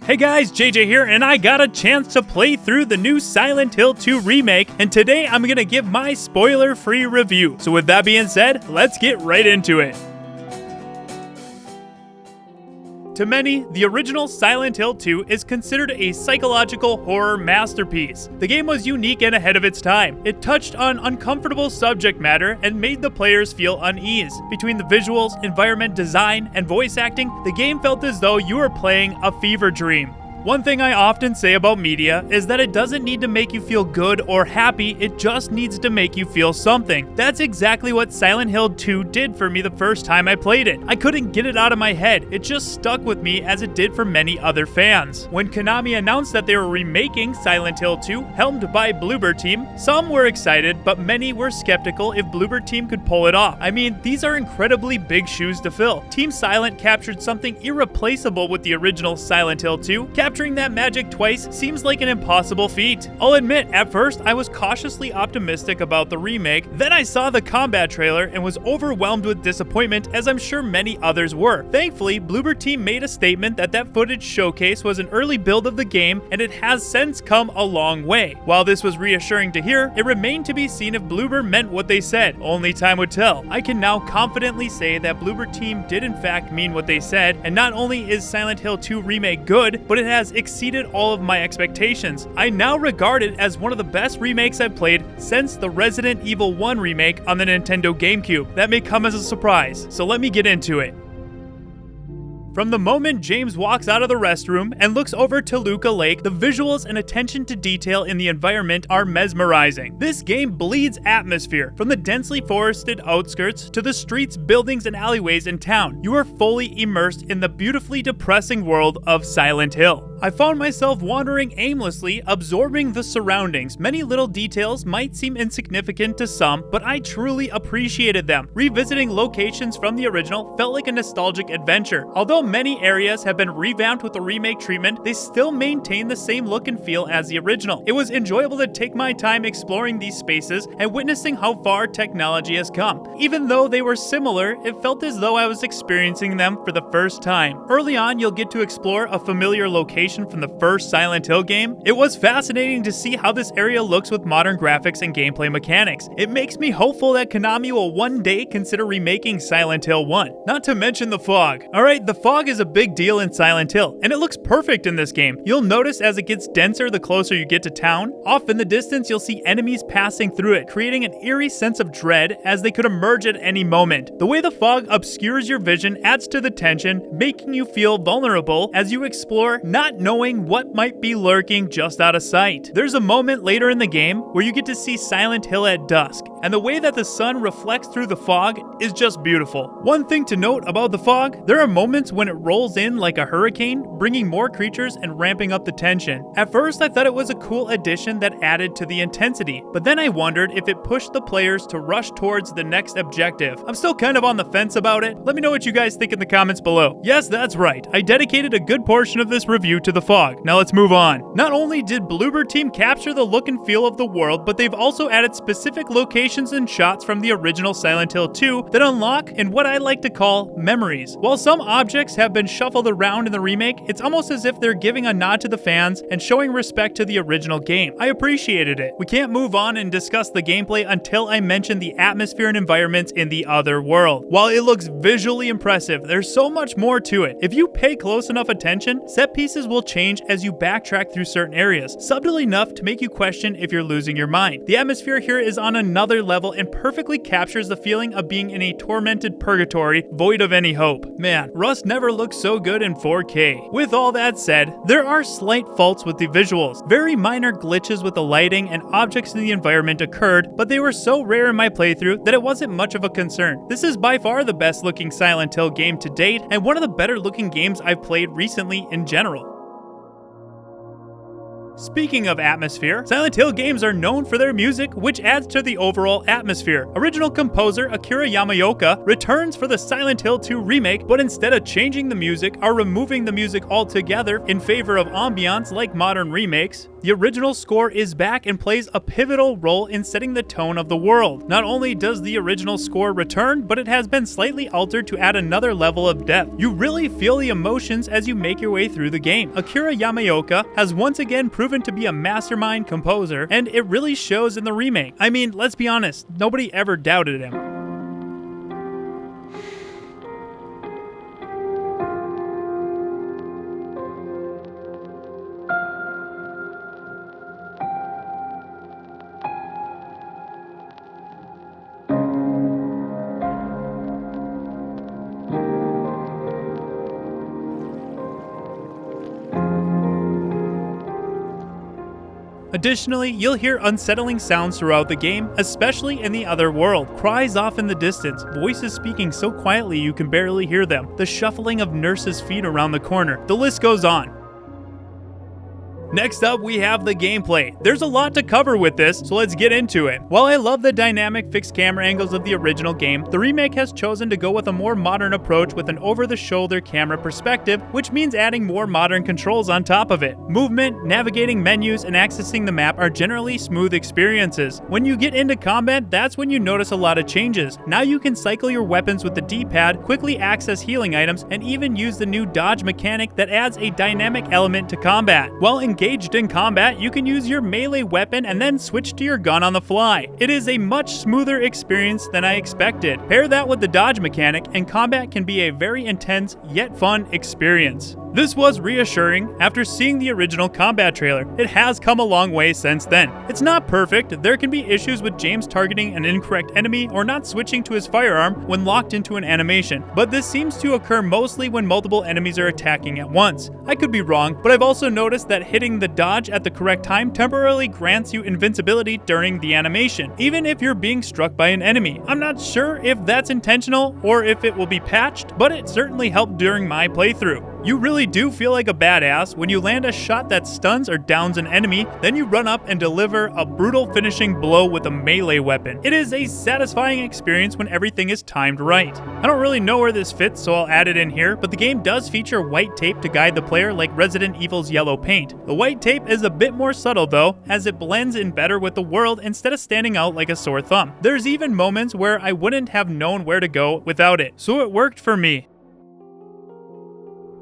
Hey guys, JJ here, and I got a chance to play through the new Silent Hill 2 remake, and today I'm gonna give my spoiler-free review. So with that being said, let's get right into it. To many, the original Silent Hill 2 is considered a psychological horror masterpiece. The game was unique and ahead of its time. It touched on uncomfortable subject matter and made the players feel unease. Between the visuals, environment design, and voice acting, the game felt as though you were playing a fever dream. One thing I often say about media is that it doesn't need to make you feel good or happy, it just needs to make you feel something. That's exactly what Silent Hill 2 did for me the first time I played it. I couldn't get it out of my head, it just stuck with me as it did for many other fans. When Konami announced that they were remaking Silent Hill 2, helmed by Bloober Team, some were excited, but many were skeptical if Bloober Team could pull it off. I mean, these are incredibly big shoes to fill. Team Silent captured something irreplaceable with the original Silent Hill 2, capturing that magic twice seems like an impossible feat. I'll admit, at first I was cautiously optimistic about the remake, then I saw the combat trailer and was overwhelmed with disappointment, as I'm sure many others were. Thankfully, Bloober Team made a statement that footage showcase was an early build of the game and it has since come a long way. While this was reassuring to hear, it remained to be seen if Bloober meant what they said. Only time would tell. I can now confidently say that Bloober Team did in fact mean what they said, and not only is Silent Hill 2 Remake good, but it has exceeded all of my expectations. I now regard it as one of the best remakes I've played since the Resident Evil 1 remake on the Nintendo GameCube. That may come as a surprise, so let me get into it. From the moment James walks out of the restroom and looks over Toluca Lake, the visuals and attention to detail in the environment are mesmerizing. This game bleeds atmosphere, from the densely forested outskirts to the streets, buildings, and alleyways in town. You are fully immersed in the beautifully depressing world of Silent Hill. I found myself wandering aimlessly, absorbing the surroundings. Many little details might seem insignificant to some, but I truly appreciated them. Revisiting locations from the original felt like a nostalgic adventure. Although many areas have been revamped with the remake treatment, they still maintain the same look and feel as the original. It was enjoyable to take my time exploring these spaces and witnessing how far technology has come. Even though they were similar, it felt as though I was experiencing them for the first time. Early on, you'll get to explore a familiar location from the first Silent Hill game. It was fascinating to see how this area looks with modern graphics and gameplay mechanics. It makes me hopeful that Konami will one day consider remaking Silent Hill 1. Not to mention the fog. Alright, the fog is a big deal in Silent Hill, and it looks perfect in this game. You'll notice as it gets denser the closer you get to town. Off in the distance, you'll see enemies passing through it, creating an eerie sense of dread as they could emerge at any moment. The way the fog obscures your vision adds to the tension, making you feel vulnerable as you explore, not knowing what might be lurking just out of sight. There's a moment later in the game where you get to see Silent Hill at dusk, and the way that the sun reflects through the fog is just beautiful. One thing to note about the fog, there are moments when it rolls in like a hurricane, bringing more creatures and ramping up the tension. At first, I thought it was a cool addition that added to the intensity, but then I wondered if it pushed the players to rush towards the next objective. I'm still kind of on the fence about it. Let me know what you guys think in the comments below. Yes, that's right. I dedicated a good portion of this review to the fog. Now let's move on. Not only did Bloober Team capture the look and feel of the world, but they've also added specific locations and shots from the original Silent Hill 2 that unlock in what I like to call memories. While some objects have been shuffled around in the remake, it's almost as if they're giving a nod to the fans and showing respect to the original game. I appreciated it. We can't move on and discuss the gameplay until I mention the atmosphere and environments in the other world. While it looks visually impressive, there's so much more to it. If you pay close enough attention, set pieces will change as you backtrack through certain areas, subtle enough to make you question if you're losing your mind. The atmosphere here is on another level and perfectly captures the feeling of being in a tormented purgatory, void of any hope. Man, Rust never looked so good in 4K. With all that said, there are slight faults with the visuals. Very minor glitches with the lighting and objects in the environment occurred, but they were so rare in my playthrough that it wasn't much of a concern. This is by far the best looking Silent Hill game to date, and one of the better looking games I've played recently in general. Speaking of atmosphere, Silent Hill games are known for their music, which adds to the overall atmosphere. Original composer Akira Yamaoka returns for the Silent Hill 2 remake, but instead of changing the music or removing the music altogether in favor of ambiance like modern remakes, the original score is back and plays a pivotal role in setting the tone of the world. Not only does the original score return, but it has been slightly altered to add another level of depth. You really feel the emotions as you make your way through the game. Akira Yamaoka has once again proven to be a mastermind composer, and it really shows in the remake. I mean, let's be honest, nobody ever doubted him. Additionally, you'll hear unsettling sounds throughout the game, especially in the other world. Cries off in the distance, voices speaking so quietly you can barely hear them, the shuffling of nurses' feet around the corner. The list goes on. Next up, we have the gameplay. There's a lot to cover with this, so let's get into it. While I love the dynamic fixed camera angles of the original game, the remake has chosen to go with a more modern approach with an over-the-shoulder camera perspective, which means adding more modern controls on top of it. Movement, navigating menus, and accessing the map are generally smooth experiences. When you get into combat, that's when you notice a lot of changes. Now you can cycle your weapons with the D-pad, quickly access healing items, and even use the new dodge mechanic that adds a dynamic element to combat. While engaged in combat, you can use your melee weapon and then switch to your gun on the fly. It is a much smoother experience than I expected. Pair that with the dodge mechanic, and combat can be a very intense yet fun experience. This was reassuring after seeing the original combat trailer. It has come a long way since then. It's not perfect, there can be issues with James targeting an incorrect enemy or not switching to his firearm when locked into an animation, but this seems to occur mostly when multiple enemies are attacking at once. I could be wrong, but I've also noticed that hitting the dodge at the correct time temporarily grants you invincibility during the animation, even if you're being struck by an enemy. I'm not sure if that's intentional or if it will be patched, but it certainly helped during my playthrough. You really do feel like a badass when you land a shot that stuns or downs an enemy, then you run up and deliver a brutal finishing blow with a melee weapon. It is a satisfying experience when everything is timed right. I don't really know where this fits, so I'll add it in here, but the game does feature white tape to guide the player like Resident Evil's yellow paint. The white tape is a bit more subtle though, as it blends in better with the world instead of standing out like a sore thumb. There's even moments where I wouldn't have known where to go without it, so it worked for me.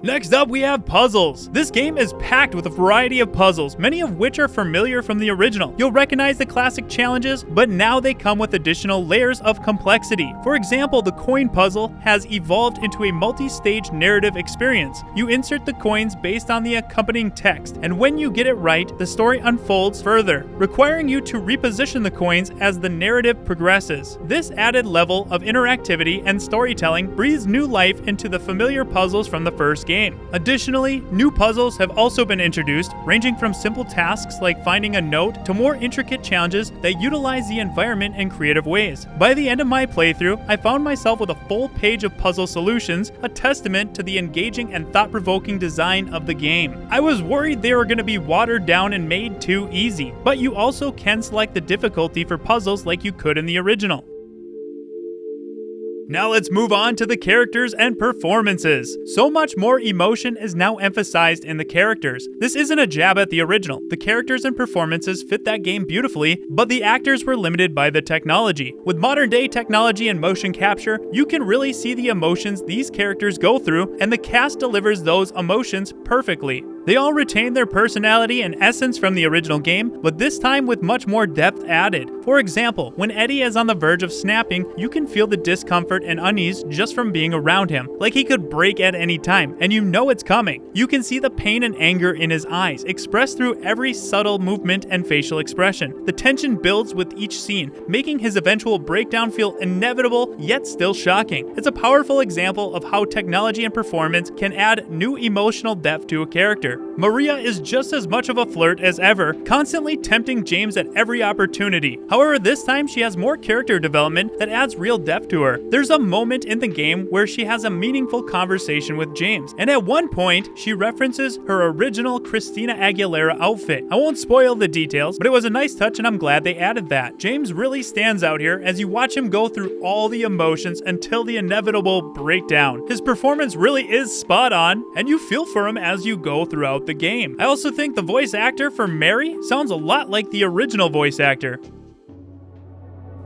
Next up, we have puzzles. This game is packed with a variety of puzzles, many of which are familiar from the original. You'll recognize the classic challenges, but now they come with additional layers of complexity. For example, the coin puzzle has evolved into a multi-stage narrative experience. You insert the coins based on the accompanying text, and when you get it right, the story unfolds further, requiring you to reposition the coins as the narrative progresses. This added level of interactivity and storytelling breathes new life into the familiar puzzles from the first game. Additionally, new puzzles have also been introduced, ranging from simple tasks like finding a note to more intricate challenges that utilize the environment in creative ways. By the end of my playthrough, I found myself with a full page of puzzle solutions, a testament to the engaging and thought-provoking design of the game. I was worried they were going to be watered down and made too easy, but you also can select the difficulty for puzzles like you could in the original. Now let's move on to the characters and performances. So much more emotion is now emphasized in the characters. This isn't a jab at the original. The characters and performances fit that game beautifully, but the actors were limited by the technology. With modern day technology and motion capture, you can really see the emotions these characters go through, and the cast delivers those emotions perfectly. They all retain their personality and essence from the original game, but this time with much more depth added. For example, when Eddie is on the verge of snapping, you can feel the discomfort and unease just from being around him, like he could break at any time, and you know it's coming. You can see the pain and anger in his eyes, expressed through every subtle movement and facial expression. The tension builds with each scene, making his eventual breakdown feel inevitable, yet still shocking. It's a powerful example of how technology and performance can add new emotional depth to a character. Maria is just as much of a flirt as ever, constantly tempting James at every opportunity. However, this time she has more character development that adds real depth to her. There's a moment in the game where she has a meaningful conversation with James, and at one point, she references her original Christina Aguilera outfit. I won't spoil the details, but it was a nice touch and I'm glad they added that. James really stands out here as you watch him go through all the emotions until the inevitable breakdown. His performance really is spot on, and you feel for him as you go through throughout the game. I also think the voice actor for Mary sounds a lot like the original voice actor.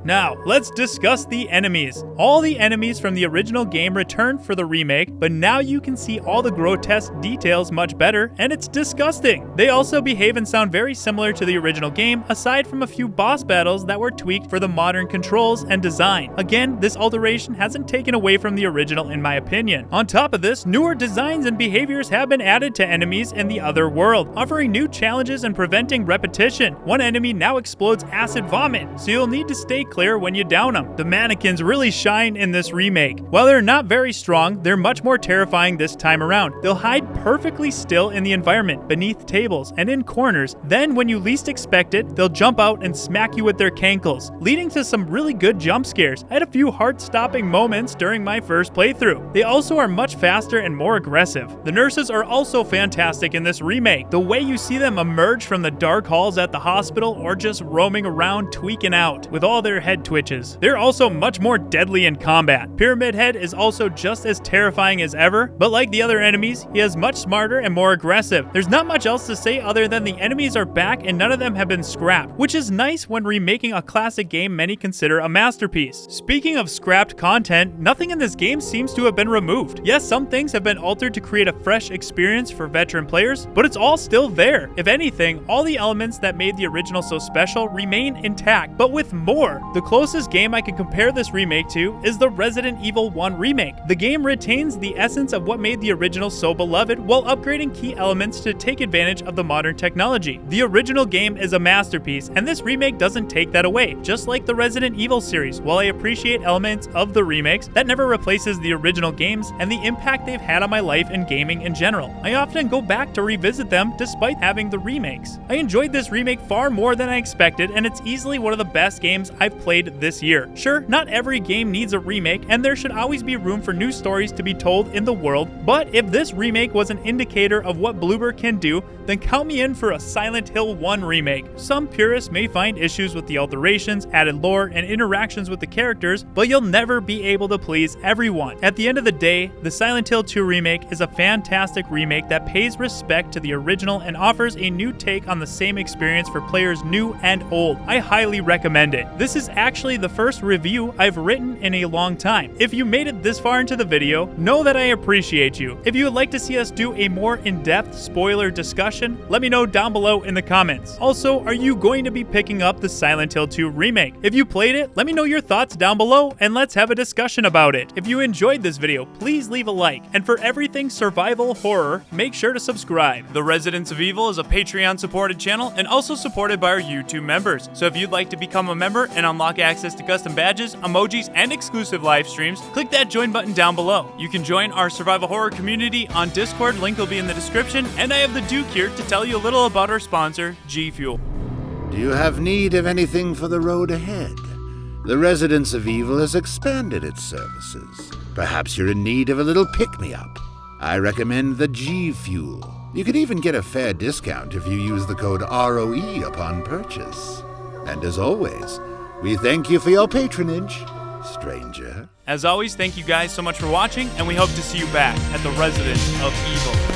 Now, let's discuss the enemies. All the enemies from the original game returned for the remake, but now you can see all the grotesque details much better, and it's disgusting. They also behave and sound very similar to the original game, aside from a few boss battles that were tweaked for the modern controls and design. Again, this alteration hasn't taken away from the original in my opinion. On top of this, newer designs and behaviors have been added to enemies in the other world, offering new challenges and preventing repetition. One enemy now explodes acid vomit, so you'll need to stay clear when you down them. The mannequins really shine in this remake. While they're not very strong, they're much more terrifying this time around. They'll hide perfectly still in the environment, beneath tables, and in corners. Then, when you least expect it, they'll jump out and smack you with their cankles, leading to some really good jump scares. I had a few heart-stopping moments during my first playthrough. They also are much faster and more aggressive. The nurses are also fantastic in this remake. The way you see them emerge from the dark halls at the hospital or just roaming around tweaking out with all their head twitches. They're also much more deadly in combat. Pyramid Head is also just as terrifying as ever, but like the other enemies, he is much smarter and more aggressive. There's not much else to say other than the enemies are back and none of them have been scrapped, which is nice when remaking a classic game many consider a masterpiece. Speaking of scrapped content, nothing in this game seems to have been removed. Yes, some things have been altered to create a fresh experience for veteran players, but it's all still there. If anything, all the elements that made the original so special remain intact, but with more. The closest game I can compare this remake to is the Resident Evil 1 remake. The game retains the essence of what made the original so beloved while upgrading key elements to take advantage of the modern technology. The original game is a masterpiece, and this remake doesn't take that away. Just like the Resident Evil series, while I appreciate elements of the remakes, that never replaces the original games and the impact they've had on my life and gaming in general. I often go back to revisit them despite having the remakes. I enjoyed this remake far more than I expected, and it's easily one of the best games I've played this year. Sure, not every game needs a remake, and there should always be room for new stories to be told in the world, but if this remake was an indicator of what Bloober can do, then count me in for a Silent Hill 1 remake. Some purists may find issues with the alterations, added lore, and interactions with the characters, but you'll never be able to please everyone. At the end of the day, the Silent Hill 2 remake is a fantastic remake that pays respect to the original and offers a new take on the same experience for players new and old. I highly recommend it. This is actually the first review I've written in a long time. If you made it this far into the video, know that I appreciate you. If you would like to see us do a more in-depth spoiler discussion, let me know down below in the comments. Also, are you going to be picking up the Silent Hill 2 remake? If you played it, let me know your thoughts down below and let's have a discussion about it. If you enjoyed this video, please leave a like. And for everything survival horror, make sure to subscribe. The Residents of Evil is a Patreon supported channel and also supported by our YouTube members. So if you'd like to become a member and unlock access to custom badges, emojis, and exclusive live streams, click that join button down below. You can join our survival horror community on Discord, link will be in the description, and I have the Duke here to tell you a little about our sponsor, G Fuel. Do you have need of anything for the road ahead? The Residents of Evil has expanded its services. Perhaps you're in need of a little pick-me-up. I recommend the G Fuel. You can even get a fair discount if you use the code ROE upon purchase. And as always, we thank you for your patronage, stranger. As always, thank you guys so much for watching, and we hope to see you back at the Residents of Evil.